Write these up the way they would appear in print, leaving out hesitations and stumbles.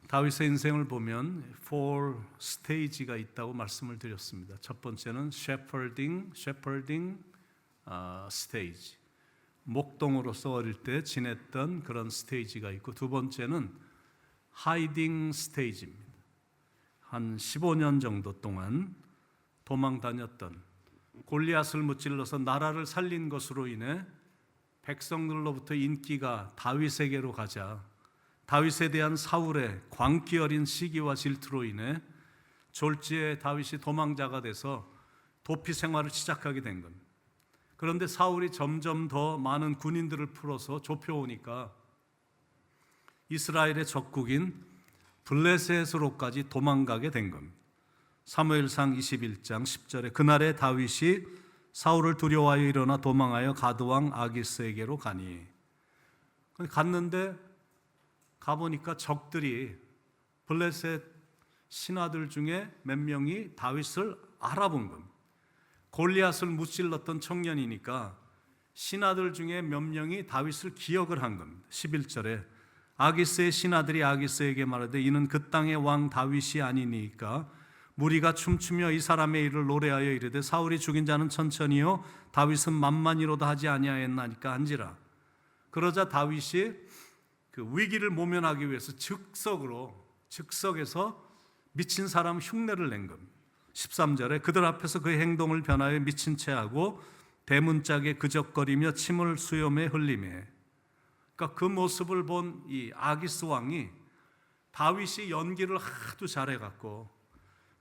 다윗의 인생을 보면 4 스테이지가 있다고 말씀을 드렸습니다. 첫 번째는 shepherding 스테이지, 목동으로서 어릴 때 지냈던 그런 스테이지가 있고, 두 번째는 hiding 스테이지입니다. 한 15년 정도 동안 도망 다녔던, 골리앗을 무찔러서 나라를 살린 것으로 인해 백성들로부터 인기가 다윗에게로 가자 다윗에 대한 사울의 광기 어린 시기와 질투로 인해 졸지에 다윗이 도망자가 돼서 도피 생활을 시작하게 된 겁니다. 그런데 사울이 점점 더 많은 군인들을 풀어서 좁혀오니까 이스라엘의 적국인 블레셋으로까지 도망가게 된 겁니다. 사무엘상 21장 10절에 그날에 다윗이 사울을 두려워하여 일어나 도망하여 가드왕 아기스에게로 가니, 갔는데 가보니까 적들이, 블레셋 신하들 중에 몇 명이 다윗을 알아본 겁니다. 골리앗을 무찔렀던 청년이니까 신하들 중에 몇 명이 다윗을 기억을 한 겁니다. 11절에 아기스의 신하들이 아기스에게 말하되 이는 그 땅의 왕 다윗이 아니니까 무리가 춤추며 이 사람의 일을 노래하여 이르되 사울이 죽인 자는 천천히요 다윗은 만만히로도 하지 아니하였나니까 한지라. 그러자 다윗이 그 위기를 모면하기 위해서 즉석에서 미친 사람 흉내를 낸 겁니다. 13절에 그들 앞에서 그의 행동을 변하여 미친 채 하고 대문짝에 그적거리며 침을 수염에 흘리매. 그러니까 그 모습을 본 이 아기스 왕이 다윗이 연기를 하도 잘해갖고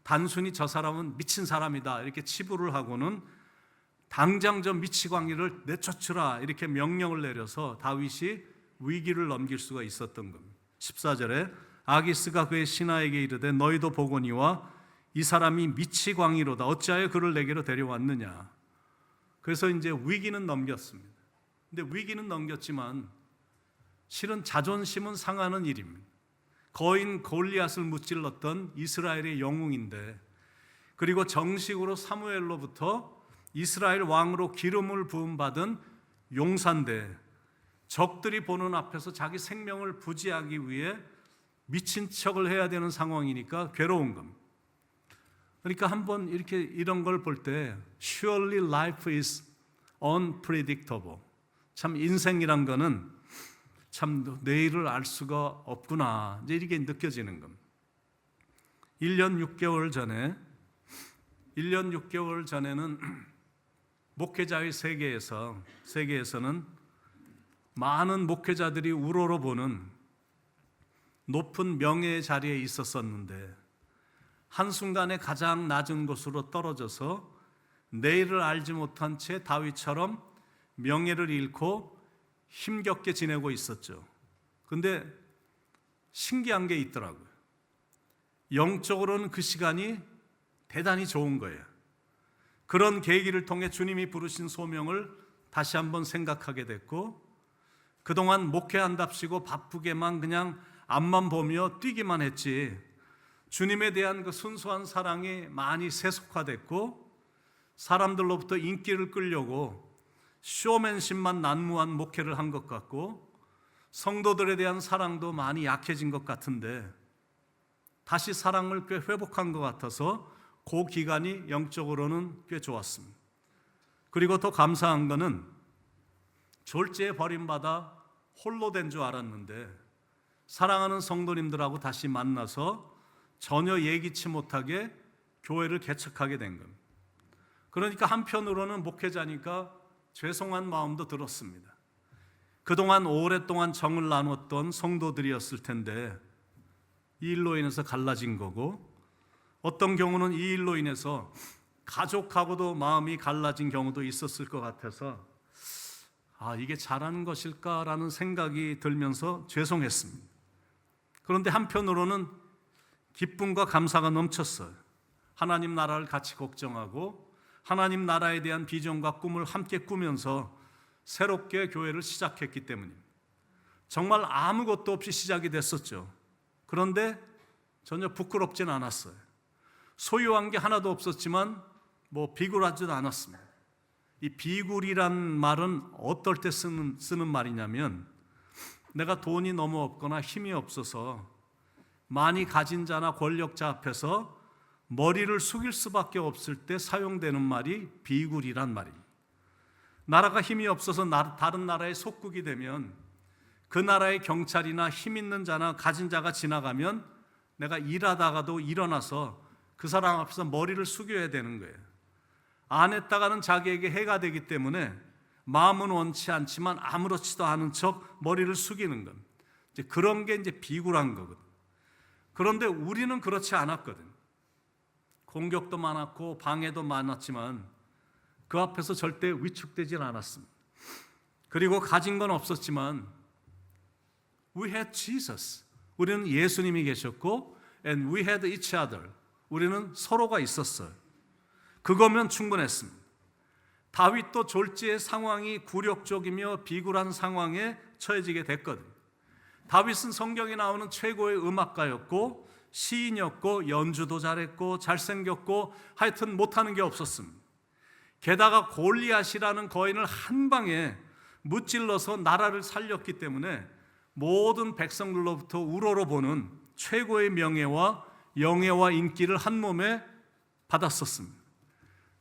단순히 저 사람은 미친 사람이다 이렇게 치부를 하고는 당장 저 미치광이를 내쫓으라 이렇게 명령을 내려서 다윗이 위기를 넘길 수가 있었던 겁니다. 14절에 아기스가 그의 신하에게 이르되 너희도 보거니와 이 사람이 미치광이로다 어찌하여 그를 내게로 데려왔느냐. 그래서 이제 위기는 넘겼습니다. 근데 위기는 넘겼지만 실은 자존심은 상하는 일입니다. 거인 골리앗을 무찔렀던 이스라엘의 영웅인데, 그리고 정식으로 사무엘로부터 이스라엘 왕으로 기름을 부음받은 용사인데 적들이 보는 앞에서 자기 생명을 부지하기 위해 미친 척을 해야 되는 상황이니까 괴로운 겁니다. 그러니까 한번 이렇게 이런 걸 볼 때 Surely life is unpredictable. 참 인생이란 거는 참 내일을 알 수가 없구나 이제 이렇게 느껴지는 겁니다. 1년 6개월 전에는 목회자의 세계에서는 많은 목회자들이 우러러보는 높은 명예의 자리에 있었었는데 한순간에 가장 낮은 곳으로 떨어져서 내일을 알지 못한 채 다윗처럼 명예를 잃고 힘겹게 지내고 있었죠. 그런데 신기한 게 있더라고요. 영적으로는 그 시간이 대단히 좋은 거예요. 그런 계기를 통해 주님이 부르신 소명을 다시 한번 생각하게 됐고, 그동안 목회한답시고 바쁘게만 그냥 앞만 보며 뛰기만 했지 주님에 대한 그 순수한 사랑이 많이 세속화됐고 사람들로부터 인기를 끌려고 쇼맨십만 난무한 목회를 한 것 같고 성도들에 대한 사랑도 많이 약해진 것 같은데 다시 사랑을 꽤 회복한 것 같아서 그 기간이 영적으로는 꽤 좋았습니다. 그리고 더 감사한 것은 졸지에 버림받아 홀로 된 줄 알았는데 사랑하는 성도님들하고 다시 만나서 전혀 예기치 못하게 교회를 개척하게 된 겁니다. 그러니까 한편으로는 목회자니까 죄송한 마음도 들었습니다. 그동안 오랫동안 정을 나눴던 성도들이었을 텐데 이 일로 인해서 갈라진 거고, 어떤 경우는 이 일로 인해서 가족하고도 마음이 갈라진 경우도 있었을 것 같아서 이게 잘하는 것일까라는 생각이 들면서 죄송했습니다. 그런데 한편으로는 기쁨과 감사가 넘쳤어요. 하나님 나라를 같이 걱정하고 하나님 나라에 대한 비전과 꿈을 함께 꾸면서 새롭게 교회를 시작했기 때문입니다. 정말 아무것도 없이 시작이 됐었죠. 그런데 전혀 부끄럽진 않았어요. 소유한 게 하나도 없었지만 비굴하지도 않았습니다. 이 비굴이란 말은 어떨 때 쓰는 말이냐면, 내가 돈이 너무 없거나 힘이 없어서 많이 가진 자나 권력자 앞에서 머리를 숙일 수밖에 없을 때 사용되는 말이 비굴이란 말입니다. 나라가 힘이 없어서 다른 나라의 속국이 되면 그 나라의 경찰이나 힘 있는 자나 가진 자가 지나가면 내가 일하다가도 일어나서 그 사람 앞에서 머리를 숙여야 되는 거예요. 안 했다가는 자기에게 해가 되기 때문에 마음은 원치 않지만 아무렇지도 않은 척 머리를 숙이는 것. 이제 그런 게 이제 비굴한 거거든. 그런데 우리는 그렇지 않았거든. 공격도 많았고 방해도 많았지만 그 앞에서 절대 위축되질 않았습니다. 그리고 가진 건 없었지만 We had Jesus. 우리는 예수님이 계셨고 And we had each other. 우리는 서로가 있었어요. 그거면 충분했습니다. 다윗도 졸지의 상황이 굴욕적이며 비굴한 상황에 처해지게 됐거든요. 다윗은 성경에 나오는 최고의 음악가였고 시인이었고 연주도 잘했고 잘생겼고 하여튼 못하는 게 없었습니다. 게다가 골리앗이라는 거인을 한 방에 무찔러서 나라를 살렸기 때문에 모든 백성들로부터 우러러보는 최고의 명예와 영예와 인기를 한 몸에 받았었습니다.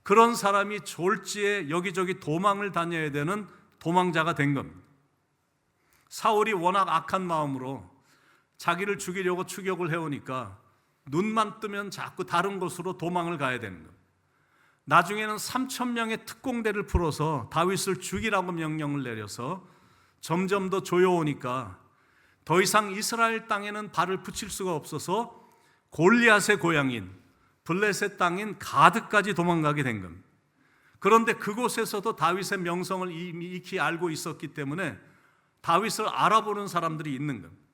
그런 사람이 졸지에 여기저기 도망을 다녀야 되는 도망자가 된 겁니다. 사울이 워낙 악한 마음으로 자기를 죽이려고 추격을 해오니까 눈만 뜨면 자꾸 다른 곳으로 도망을 가야 되는 겁니다. 나중에는 3,000명의 특공대를 풀어서 다윗을 죽이라고 명령을 내려서 점점 더 조여오니까 더 이상 이스라엘 땅에는 발을 붙일 수가 없어서 골리앗의 고향인 블레셋 땅인 가드까지 도망가게 된 겁니다. 그런데 그곳에서도 다윗의 명성을 이미 익히 알고 있었기 때문에 다윗을 알아보는 사람들이 있는 겁니다.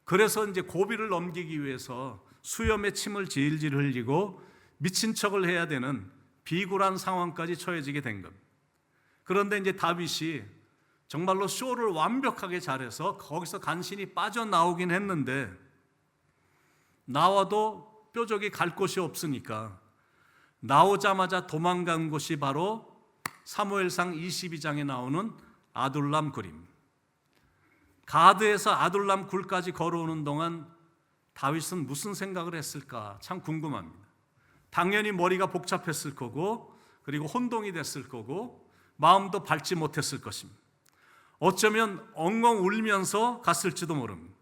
그래서 이제 고비를 넘기기 위해서 수염에 침을 질질 흘리고 미친 척을 해야 되는 비굴한 상황까지 처해지게 된 겁니다. 그런데 이제 다윗이 정말로 쇼를 완벽하게 잘해서 거기서 간신히 빠져나오긴 했는데 나와도 뾰족이 갈 곳이 없으니까 나오자마자 도망간 곳이 바로 사무엘상 22장에 나오는 아둘람 굴입니다. 가드에서 아둘람 굴까지 걸어오는 동안 다윗은 무슨 생각을 했을까 참 궁금합니다. 당연히 머리가 복잡했을 거고 그리고 혼동이 됐을 거고 마음도 밝지 못했을 것입니다. 어쩌면 엉엉 울면서 갔을지도 모릅니다.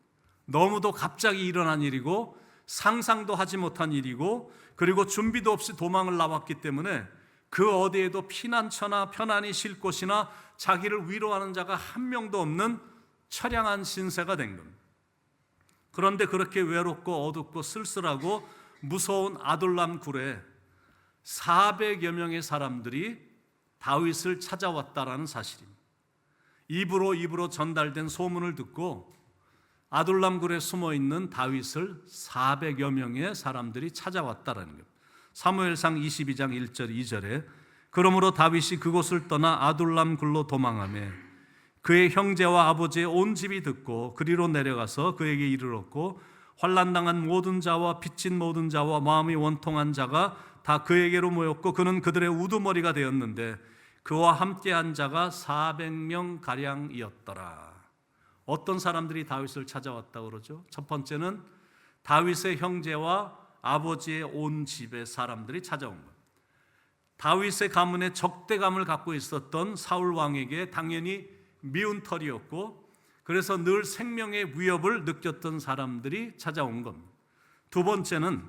너무도 갑자기 일어난 일이고 상상도 하지 못한 일이고 그리고 준비도 없이 도망을 나왔기 때문에 그 어디에도 피난처나 편안히 쉴 곳이나 자기를 위로하는 자가 한 명도 없는 처량한 신세가 된 겁니다. 그런데 그렇게 외롭고 어둡고 쓸쓸하고 무서운 아둘람 굴에 400여 명의 사람들이 다윗을 찾아왔다라는 사실입니다. 입으로 전달된 소문을 듣고 아둘람 굴에 숨어있는 다윗을 400여 명의 사람들이 찾아왔다라는 것. 사무엘상 22장 1절 2절에 그러므로 다윗이 그곳을 떠나 아둘람 굴로 도망하며 그의 형제와 아버지의 온 집이 듣고 그리로 내려가서 그에게 이르렀고 환난당한 모든 자와 빚진 모든 자와 마음이 원통한 자가 다 그에게로 모였고 그는 그들의 우두머리가 되었는데 그와 함께한 자가 400명 가량이었더라. 어떤 사람들이 다윗을 찾아왔다고 그러죠? 첫 번째는 다윗의 형제와 아버지의 온 집의 사람들이 찾아온 것. 다윗의 가문에 적대감을 갖고 있었던 사울 왕에게 당연히 미운 털이었고 그래서 늘 생명의 위협을 느꼈던 사람들이 찾아온 겁니다. 두 번째는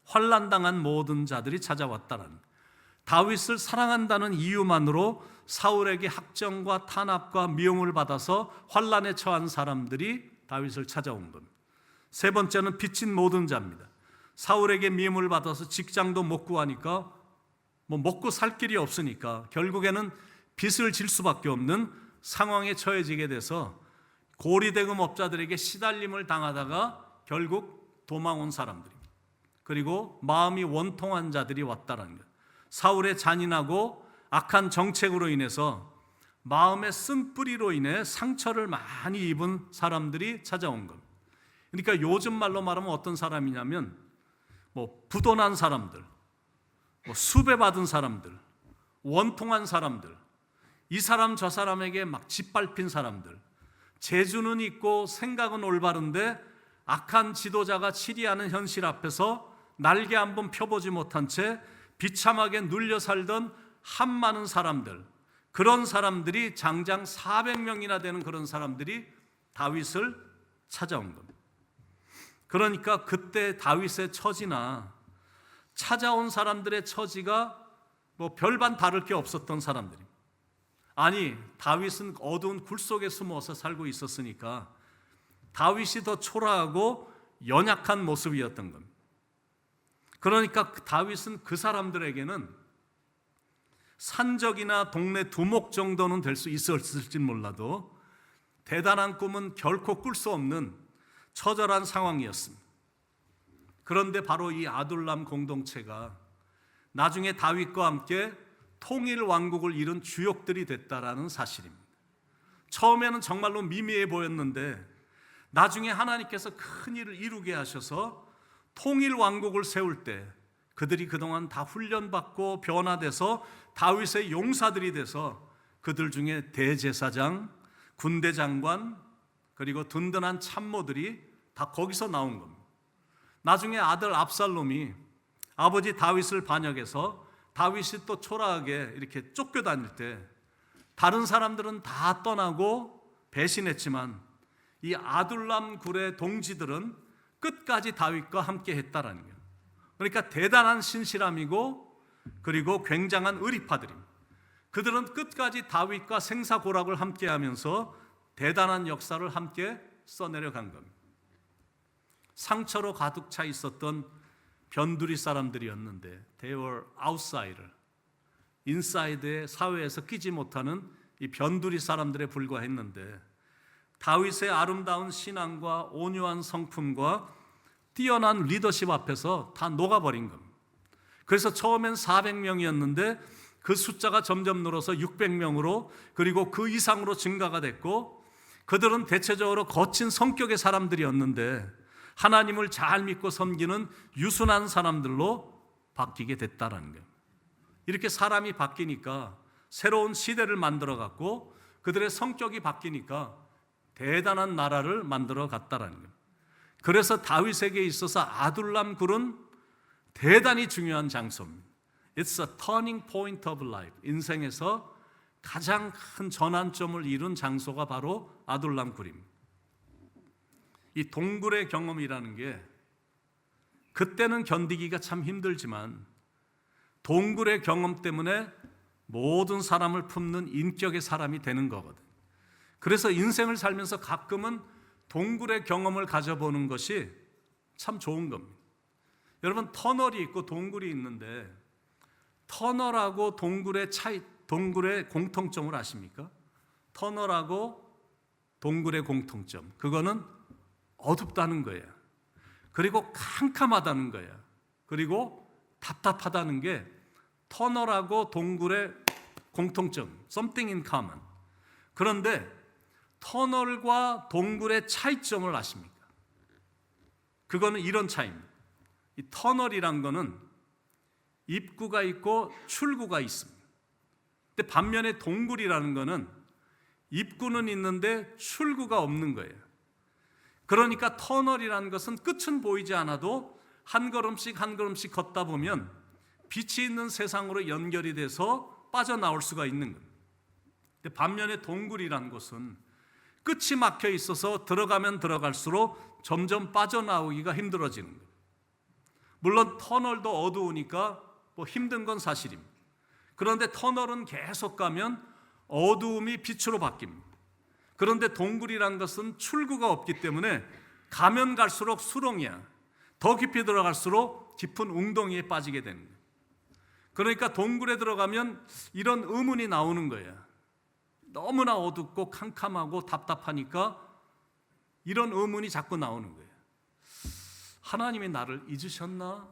환난당한 모든 자들이 찾아왔다는 다윗을 사랑한다는 이유만으로 사울에게 학정과 탄압과 미움을 받아서 환난에 처한 사람들이 다윗을 찾아온 겁니다. 세 번째는 빚진 모든 자입니다. 사울에게 미움을 받아서 직장도 못 구하니까 먹고 살 길이 없으니까 결국에는 빚을 질 수밖에 없는 상황에 처해지게 돼서 고리대금업자들에게 시달림을 당하다가 결국 도망 온 사람들입니다. 그리고 마음이 원통한 자들이 왔다는 것. 사울의 잔인하고 악한 정책으로 인해서 마음의 쓴뿌리로 인해 상처를 많이 입은 사람들이 찾아온 겁니다. 그러니까 요즘 말로 말하면 어떤 사람이냐면 부도난 사람들, 수배받은 사람들, 원통한 사람들, 이 사람 저 사람에게 막 짓밟힌 사람들, 재주는 있고 생각은 올바른데 악한 지도자가 치리하는 현실 앞에서 날개 한번 펴보지 못한 채 비참하게 눌려 살던 한많은 사람들, 그런 사람들이 장장 400명이나 되는 그런 사람들이 다윗을 찾아온 겁니다. 그러니까 그때 다윗의 처지나 찾아온 사람들의 처지가 뭐 별반 다를 게 없었던 사람들입니다. 아니, 다윗은 어두운 굴 속에 숨어서 살고 있었으니까 다윗이 더 초라하고 연약한 모습이었던 겁니다. 그러니까 다윗은 그 사람들에게는 산적이나 동네 두목 정도는 될 수 있었을지 몰라도 대단한 꿈은 결코 꿀 수 없는 처절한 상황이었습니다. 그런데 바로 이 아둘람 공동체가 나중에 다윗과 함께 통일 왕국을 이룬 주역들이 됐다라는 사실입니다. 처음에는 정말로 미미해 보였는데 나중에 하나님께서 큰 일을 이루게 하셔서 통일 왕국을 세울 때 그들이 그동안 다 훈련받고 변화돼서 다윗의 용사들이 돼서 그들 중에 대제사장, 군대 장관, 그리고 든든한 참모들이 다 거기서 나온 겁니다. 나중에 아들 압살롬이 아버지 다윗을 반역해서 다윗이 또 초라하게 이렇게 쫓겨다닐 때 다른 사람들은 다 떠나고 배신했지만 이 아둘람 굴의 동지들은 끝까지 다윗과 함께 했다라는 거예요. 그러니까 대단한 신실함이고 그리고 굉장한 의리파들입니다. 그들은 끝까지 다윗과 생사고락을 함께 하면서 대단한 역사를 함께 써내려간 겁니다. 상처로 가득 차 있었던 변두리 사람들이었는데 they were outsider, 인사이드의 사회에서 끼지 못하는 이 변두리 사람들에 불과했는데 다윗의 아름다운 신앙과 온유한 성품과 뛰어난 리더십 앞에서 다 녹아버린 겁니다. 그래서 처음엔 400명이었는데 그 숫자가 점점 늘어서 600명으로 그리고 그 이상으로 증가가 됐고 그들은 대체적으로 거친 성격의 사람들이었는데 하나님을 잘 믿고 섬기는 유순한 사람들로 바뀌게 됐다라는 거예요. 이렇게 사람이 바뀌니까 새로운 시대를 만들어 갔고 그들의 성격이 바뀌니까 대단한 나라를 만들어 갔다라는 거예요. 그래서 다윗에게 있어서 아둘람 굴은 대단히 중요한 장소입니다. It's a turning point of life. 인생에서 가장 큰 전환점을 이룬 장소가 바로 아둘람 굴입니다. 이 동굴의 경험이라는 게 그때는 견디기가 참 힘들지만 동굴의 경험 때문에 모든 사람을 품는 인격의 사람이 되는 거거든. 그래서 인생을 살면서 가끔은 동굴의 경험을 가져보는 것이 참 좋은 겁니다. 여러분, 터널이 있고 동굴이 있는데 터널하고 동굴의 차이, 동굴의 공통점을 아십니까? 터널하고 동굴의 공통점, 그거는 어둡다는 거예요. 그리고 캄캄하다는 거예요. 그리고 답답하다는 게 터널하고 동굴의 공통점, something in common. 그런데 터널과 동굴의 차이점을 아십니까? 그거는 이런 차이입니다. 이 터널이란 거는 입구가 있고 출구가 있습니다. 근데 반면에 동굴이라는 거는 입구는 있는데 출구가 없는 거예요. 그러니까 터널이라는 것은 끝은 보이지 않아도 한 걸음씩 한 걸음씩 걷다 보면 빛이 있는 세상으로 연결이 돼서 빠져나올 수가 있는 겁니다. 근데 반면에 동굴이라는 것은 끝이 막혀 있어서 들어가면 들어갈수록 점점 빠져나오기가 힘들어지는 거예요. 물론 터널도 어두우니까 뭐 힘든 건 사실입니다. 그런데 터널은 계속 가면 어두움이 빛으로 바뀝니다. 그런데 동굴이란 것은 출구가 없기 때문에 가면 갈수록 수렁이야. 더 깊이 들어갈수록 깊은 웅덩이에 빠지게 되는 거예요. 그러니까 동굴에 들어가면 이런 의문이 나오는 거예요. 너무나 어둡고 캄캄하고 답답하니까 이런 의문이 자꾸 나오는 거예요. 하나님이 나를 잊으셨나?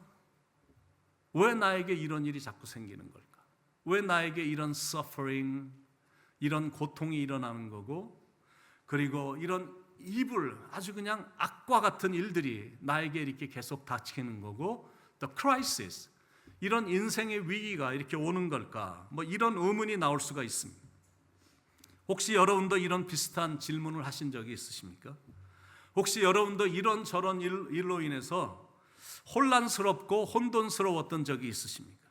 왜 나에게 이런 일이 자꾸 생기는 걸까? 왜 나에게 이런 suffering, 이런 고통이 일어나는 거고, 그리고 이런 evil, 아주 그냥 악과 같은 일들이 나에게 이렇게 계속 닥치는 거고, the crisis, 이런 인생의 위기가 이렇게 오는 걸까? 뭐 이런 의문이 나올 수가 있습니다. 혹시 여러분도 이런 비슷한 질문을 하신 적이 있으십니까? 혹시 여러분도 이런저런 일로 인해서 혼란스럽고 혼돈스러웠던 적이 있으십니까?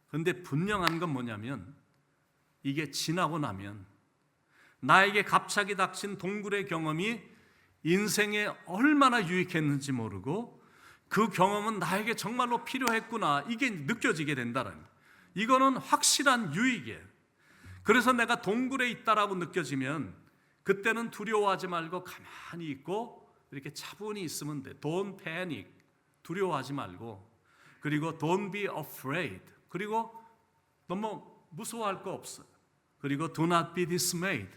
그런데 분명한 건 뭐냐면 이게 지나고 나면 나에게 갑자기 닥친 동굴의 경험이 인생에 얼마나 유익했는지 모르고 그 경험은 나에게 정말로 필요했구나, 이게 느껴지게 된다는 거예요. 이거는 확실한 유익이에요. 그래서 내가 동굴에 있다라고 느껴지면 그때는 두려워하지 말고 가만히 있고 이렇게 차분히 있으면 돼. Don't panic. 두려워하지 말고, 그리고 don't be afraid. 그리고 너무 무서워할 거 없어. 그리고 do not be dismayed.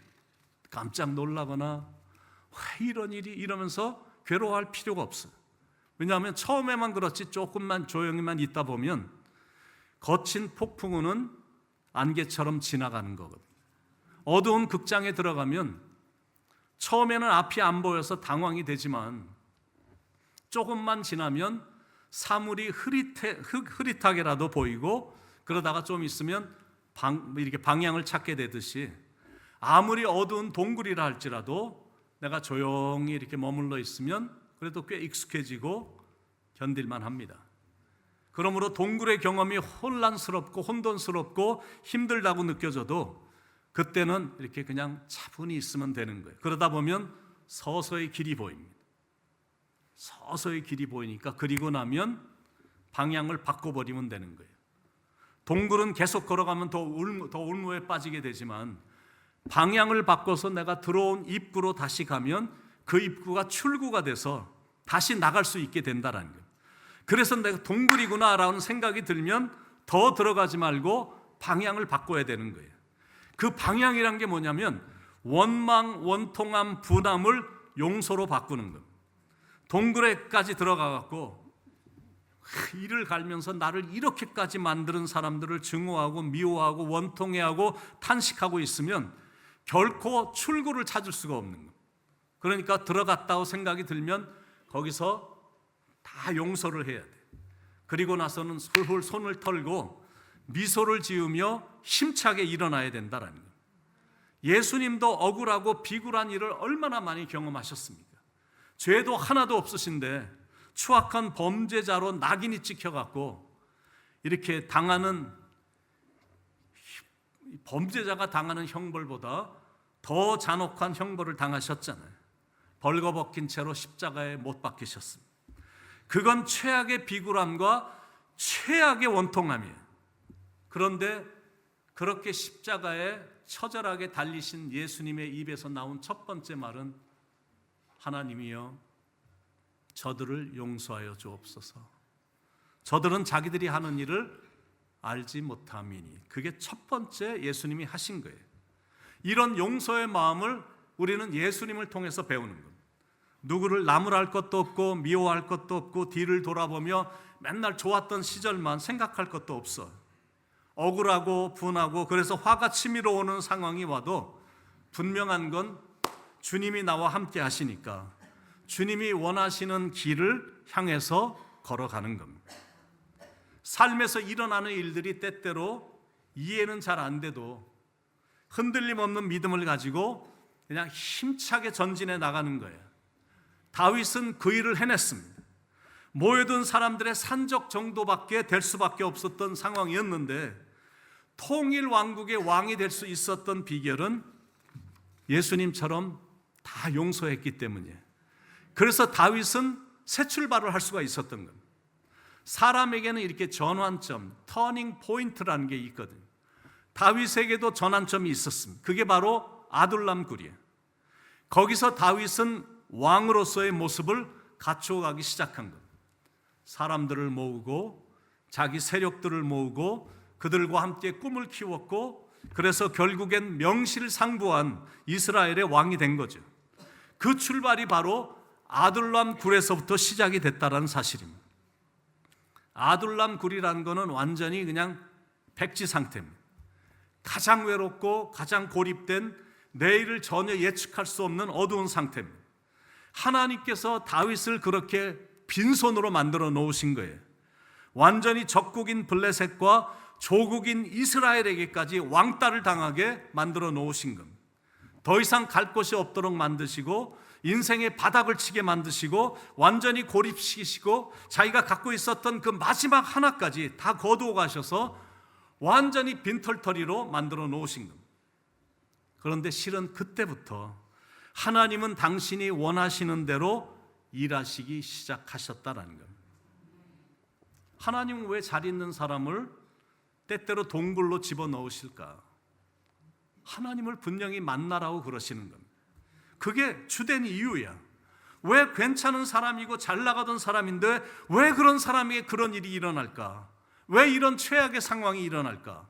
깜짝 놀라거나 왜 이런 일이 이러면서 괴로워할 필요가 없어요. 왜냐하면 처음에만 그렇지 조금만 조용히만 있다 보면 거친 폭풍우는 안개처럼 지나가는 거거든요. 어두운 극장에 들어가면 처음에는 앞이 안 보여서 당황이 되지만 조금만 지나면 사물이 흐릿하게라도 보이고, 그러다가 좀 있으면 이렇게 방향을 찾게 되듯이 아무리 어두운 동굴이라 할지라도 내가 조용히 이렇게 머물러 있으면 그래도 꽤 익숙해지고 견딜만 합니다. 그러므로 동굴의 경험이 혼란스럽고 혼돈스럽고 힘들다고 느껴져도 그때는 이렇게 그냥 차분히 있으면 되는 거예요. 그러다 보면 서서히 길이 보입니다. 서서히 길이 보이니까 그리고 나면 방향을 바꿔버리면 되는 거예요. 동굴은 계속 걸어가면 더 울무에 빠지게 되지만 방향을 바꿔서 내가 들어온 입구로 다시 가면 그 입구가 출구가 돼서 다시 나갈 수 있게 된다는 거예요. 그래서 내가 동굴이구나라는 생각이 들면 더 들어가지 말고 방향을 바꿔야 되는 거예요. 그 방향이란 게 뭐냐면 원망, 원통함, 분함을 용서로 바꾸는 겁니다. 동굴에까지 들어가갖고 이를 갈면서 나를 이렇게까지 만드는 사람들을 증오하고 미워하고 원통해하고 탄식하고 있으면 결코 출구를 찾을 수가 없는 거예요. 그러니까 들어갔다고 생각이 들면 거기서 다 용서를 해야 돼. 그리고 나서는 솔솔 손을 털고 미소를 지으며 힘차게 일어나야 된다는 거예요. 예수님도 억울하고 비굴한 일을 얼마나 많이 경험하셨습니까? 죄도 하나도 없으신데 추악한 범죄자로 낙인이 찍혀갖고 이렇게 당하는, 범죄자가 당하는 형벌보다 더 잔혹한 형벌을 당하셨잖아요. 벌거벗긴 채로 십자가에 못 박히셨습니다. 그건 최악의 비굴함과 최악의 원통함이에요. 그런데 그렇게 십자가에 처절하게 달리신 예수님의 입에서 나온 첫 번째 말은 하나님이여 저들을 용서하여 주옵소서. 저들은 자기들이 하는 일을 알지 못함이니. 그게 첫 번째 예수님이 하신 거예요. 이런 용서의 마음을 우리는 예수님을 통해서 배우는 겁니다. 누구를 나무랄 것도 없고 미워할 것도 없고 뒤를 돌아보며 맨날 좋았던 시절만 생각할 것도 없어. 억울하고 분하고 그래서 화가 치밀어 오는 상황이 와도 분명한 건 주님이 나와 함께 하시니까 주님이 원하시는 길을 향해서 걸어가는 겁니다. 삶에서 일어나는 일들이 때때로 이해는 잘 안 돼도 흔들림 없는 믿음을 가지고 그냥 힘차게 전진해 나가는 거예요. 다윗은 그 일을 해냈습니다. 모여든 사람들의 산적 정도밖에 될 수밖에 없었던 상황이었는데 통일 왕국의 왕이 될 수 있었던 비결은 예수님처럼 다 용서했기 때문이에요. 그래서 다윗은 새 출발을 할 수가 있었던 겁니다. 사람에게는 이렇게 전환점, 터닝 포인트라는 게 있거든요. 다윗에게도 전환점이 있었습니다. 그게 바로 아둘람 굴이에요. 거기서 다윗은 왕으로서의 모습을 갖추어가기 시작한 겁니다. 사람들을 모으고 자기 세력들을 모으고 그들과 함께 꿈을 키웠고 그래서 결국엔 명실상부한 이스라엘의 왕이 된 거죠. 그 출발이 바로 아둘람 굴에서부터 시작이 됐다는 사실입니다. 아둘람 굴이라는 거는 완전히 그냥 백지 상태입니다. 가장 외롭고 가장 고립된 내일을 전혀 예측할 수 없는 어두운 상태입니다. 하나님께서 다윗을 그렇게 빈손으로 만들어 놓으신 거예요. 완전히 적국인 블레셋과 조국인 이스라엘에게까지 왕따를 당하게 만들어 놓으신 겁니다. 더 이상 갈 곳이 없도록 만드시고 인생의 바닥을 치게 만드시고 완전히 고립시키시고 자기가 갖고 있었던 그 마지막 하나까지 다 거두어 가셔서 완전히 빈털터리로 만들어 놓으신 겁니다. 그런데 실은 그때부터 하나님은 당신이 원하시는 대로 일하시기 시작하셨다라는 겁니다. 하나님은 왜 잘 있는 사람을 때때로 동굴로 집어넣으실까? 하나님을 분명히 만나라고 그러시는 겁니다. 그게 주된 이유야. 왜 괜찮은 사람이고 잘 나가던 사람인데 왜 그런 사람에게 그런 일이 일어날까? 왜 이런 최악의 상황이 일어날까?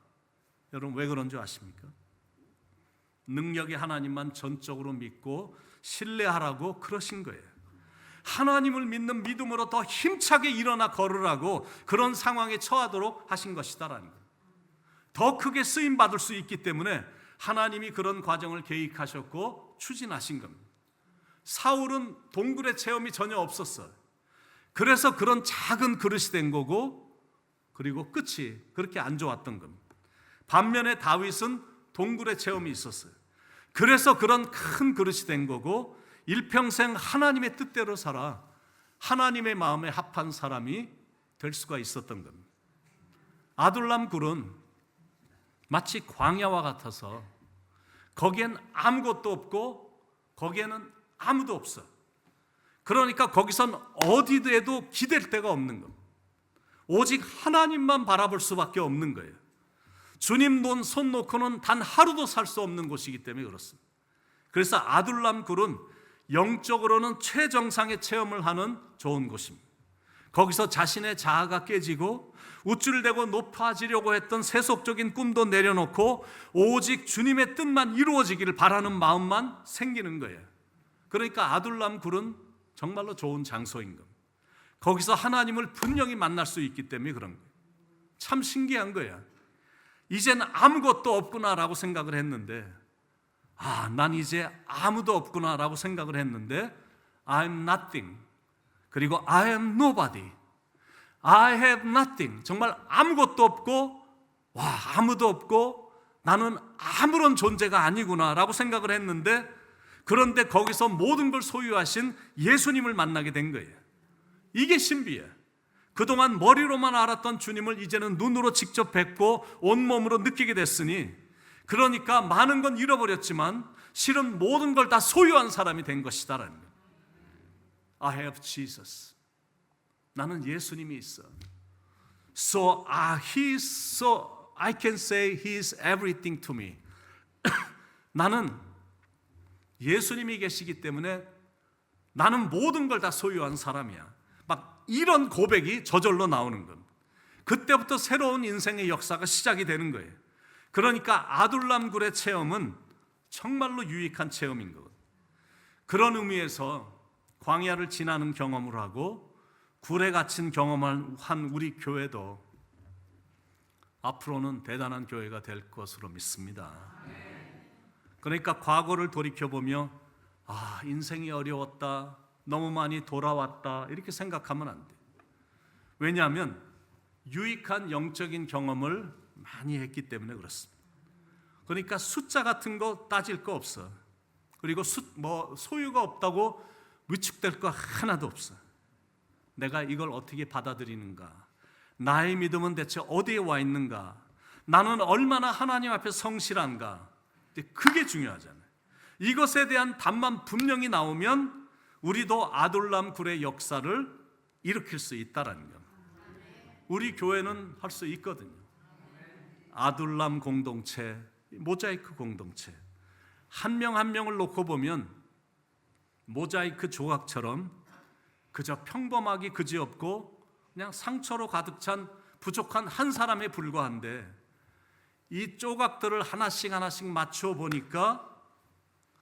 여러분, 왜 그런 줄 아십니까? 능력의 하나님만 전적으로 믿고 신뢰하라고 그러신 거예요. 하나님을 믿는 믿음으로 더 힘차게 일어나 걸으라고 그런 상황에 처하도록 하신 것이다라는 거예요. 더 크게 쓰임 받을 수 있기 때문에 하나님이 그런 과정을 계획하셨고 추진하신 겁니다. 사울은 동굴의 체험이 전혀 없었어요. 그래서 그런 작은 그릇이 된 거고, 그리고 끝이 그렇게 안 좋았던 겁니다. 반면에 다윗은 동굴의 체험이 있었어요. 그래서 그런 큰 그릇이 된 거고, 일평생 하나님의 뜻대로 살아 하나님의 마음에 합한 사람이 될 수가 있었던 겁니다. 아둘람 굴은 마치 광야와 같아서 거기엔 아무것도 없고 거기에는 아무도 없어. 그러니까 거기선 어디에도 기댈 데가 없는 겁니다. 오직 하나님만 바라볼 수밖에 없는 거예요. 주님 손 놓고는 단 하루도 살 수 없는 곳이기 때문에 그렇습니다. 그래서 아둘람 굴은 영적으로는 최정상의 체험을 하는 좋은 곳입니다. 거기서 자신의 자아가 깨지고 우쭐대고 높아지려고 했던 세속적인 꿈도 내려놓고 오직 주님의 뜻만 이루어지기를 바라는 마음만 생기는 거예요. 그러니까 아둘람 굴은 정말로 좋은 장소인 겁니다. 거기서 하나님을 분명히 만날 수 있기 때문에 그런 거예요. 참 신기한 거예요. 이젠 아무것도 없구나라고 생각을 했는데, 난 이제 아무도 없구나라고 생각을 했는데 I'm nothing, 그리고 I am nobody, I have nothing, 정말 아무것도 없고 아무도 없고 나는 아무런 존재가 아니구나 라고 생각을 했는데, 그런데 거기서 모든 걸 소유하신 예수님을 만나게 된 거예요. 이게 신비예요. 그동안 머리로만 알았던 주님을 이제는 눈으로 직접 뵙고 온몸으로 느끼게 됐으니, 그러니까 많은 건 잃어버렸지만 실은 모든 걸 다 소유한 사람이 된 것이다라는 거예요. I have Jesus. 나는 예수님이 있어. So I can say He is everything to me. 나는 예수님이 계시기 때문에 나는 모든 걸 다 소유한 사람이야. 막 이런 고백이 저절로 나오는 겁니다. 그때부터 새로운 인생의 역사가 시작이 되는 거예요. 그러니까 아둘람 굴의 체험은 정말로 유익한 체험인 거거든요. 그런 의미에서 광야를 지나는 경험을 하고 굴에 갇힌 경험을 한 우리 교회도 앞으로는 대단한 교회가 될 것으로 믿습니다. 그러니까 과거를 돌이켜보며 인생이 어려웠다, 너무 많이 돌아왔다 이렇게 생각하면 안 돼요. 왜냐하면 유익한 영적인 경험을 많이 했기 때문에 그렇습니다. 그러니까 숫자 같은 거 따질 거 없어. 그리고 소유가 없다고 위축될 거 하나도 없어. 내가 이걸 어떻게 받아들이는가? 나의 믿음은 대체 어디에 와 있는가? 나는 얼마나 하나님 앞에 성실한가? 그게 중요하잖아요. 이것에 대한 답만 분명히 나오면 우리도 아둘람 굴의 역사를 일으킬 수 있다라는 겁니다. 우리 교회는 할 수 있거든요. 아둘람 공동체, 모자이크 공동체, 한 명 한 명을 놓고 보면 모자이크 조각처럼 그저 평범하기 그지없고 그냥 상처로 가득 찬 부족한 한 사람에 불과한데, 이 조각들을 하나씩 하나씩 맞춰 보니까,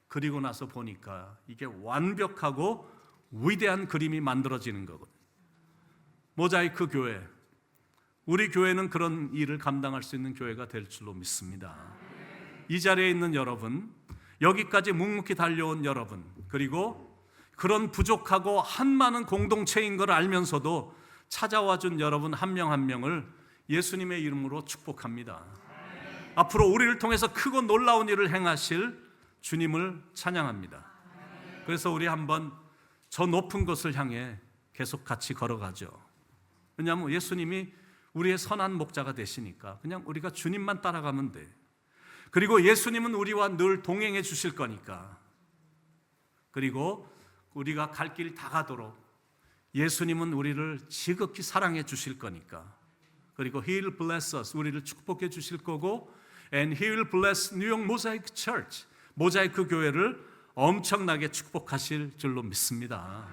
그리고 나서 보니까 이게 완벽하고 위대한 그림이 만들어지는 거거든요. 모자이크 교회, 우리 교회는 그런 일을 감당할 수 있는 교회가 될 줄로 믿습니다. 이 자리에 있는 여러분, 여기까지 묵묵히 달려온 여러분, 그리고 그런 부족하고 한많은 공동체인 걸 알면서도 찾아와 준 여러분 한 명 한 명을 예수님의 이름으로 축복합니다. 앞으로 우리를 통해서 크고 놀라운 일을 행하실 주님을 찬양합니다. 그래서 우리 한번 저 높은 곳을 향해 계속 같이 걸어가죠. 왜냐하면 예수님이 우리의 선한 목자가 되시니까 그냥 우리가 주님만 따라가면 돼. 그리고 예수님은 우리와 늘 동행해 주실 거니까. 그리고 우리가 갈 길 다 가도록 예수님은 우리를 지극히 사랑해 주실 거니까. 그리고 He will bless us, 우리를 축복해 주실 거고, and He will bless 뉴욕 모자이크 처치, 모자이크 교회를 엄청나게 축복하실 줄로 믿습니다.